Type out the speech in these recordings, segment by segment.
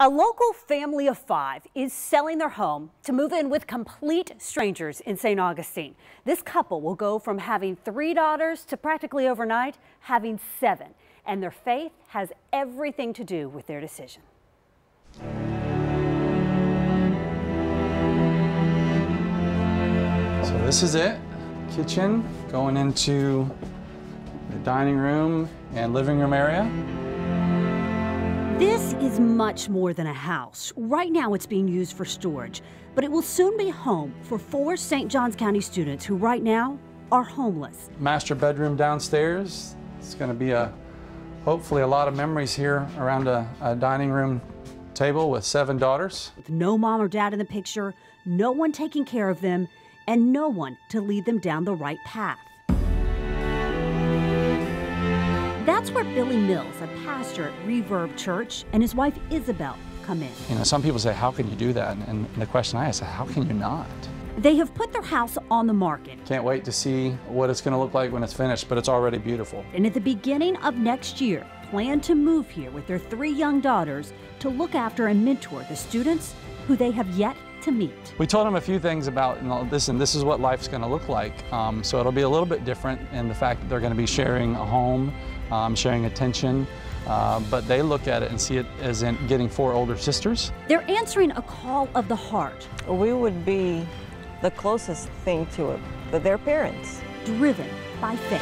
A local family of 5 is selling their home to move in with complete strangers in St. Augustine. This couple will go from having 3 daughters to practically overnight having 7. And their faith has everything to do with their decision. So this is it, kitchen, going into the dining room and living room area. This is much more than a house. Right now it's being used for storage, but it will soon be home for 4 St. Johns County students who right now are homeless. Master bedroom downstairs. It's going to be hopefully a lot of memories here around a dining room table with 7 daughters. With no mom or dad in the picture, no one taking care of them, and no one to lead them down the right path. That's where Billy Mills, a pastor at Reverb Church, and his wife Isabel come in. You know, some people say, how can you do that? And the question I ask is, how can you not? They have put their house on the market. Can't wait to see what it's going to look like when it's finished, but it's already beautiful. And at the beginning of next year, plan to move here with their 3 young daughters to look after and mentor the students who they have yet to meet. We told them a few things about, this is what life's going to look like. So it'll be a little bit different in the fact that they're going to be sharing a home, sharing attention, but they look at it and see it as in getting 4 older sisters. They're answering a call of the heart. We would be the closest thing to it, but their parents. Driven by faith.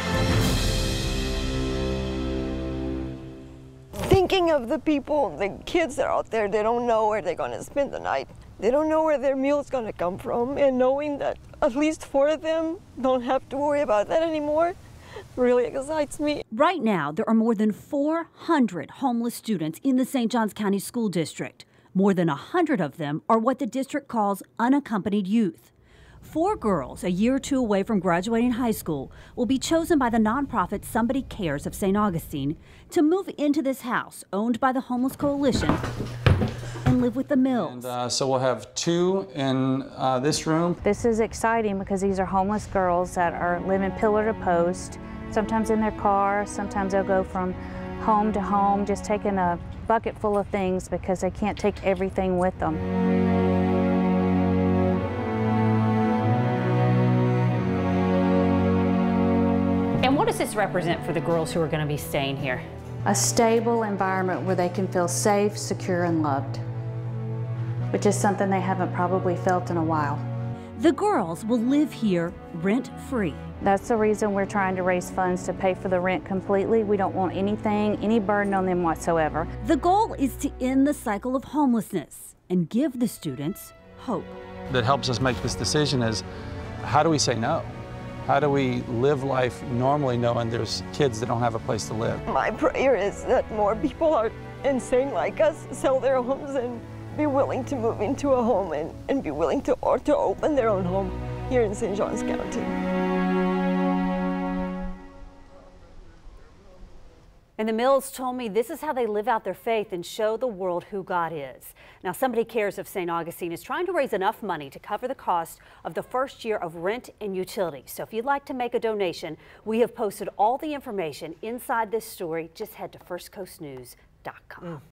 Thinking of the people, the kids that are out there, they don't know where they're going to spend the night. They don't know where their meal's going to come from, and knowing that at least 4 of them don't have to worry about that anymore really excites me. Right now, there are more than 400 homeless students in the St. Johns County School District. More than 100 of them are what the district calls unaccompanied youth. 4 girls, a year or 2 away from graduating high school, will be chosen by the nonprofit Somebody Cares of St. Augustine to move into this house owned by the Homeless Coalition and live with the Mills. And so we'll have 2 in this room. This is exciting because these are homeless girls that are living pillar to post, sometimes in their car, sometimes they'll go from home to home, just taking a bucket full of things because they can't take everything with them. And what does this represent for the girls who are going to be staying here? A stable environment where they can feel safe, secure, and loved, which is something they haven't probably felt in a while. The girls will live here rent-free. That's the reason we're trying to raise funds to pay for the rent completely. We don't want any burden on them whatsoever. The goal is to end the cycle of homelessness and give the students hope. That helps us make this decision is, how do we say no? How do we live life normally knowing there's kids that don't have a place to live? My prayer is that more people are insane like us, sell their homes and be willing to move into a home and be willing to open their own home here in St. Johns County. And the Mills told me this is how they live out their faith and show the world who God is. Now, Somebody Cares of St. Augustine is trying to raise enough money to cover the cost of the first year of rent and utilities. So if you'd like to make a donation, we have posted all the information inside this story. Just head to firstcoastnews.com.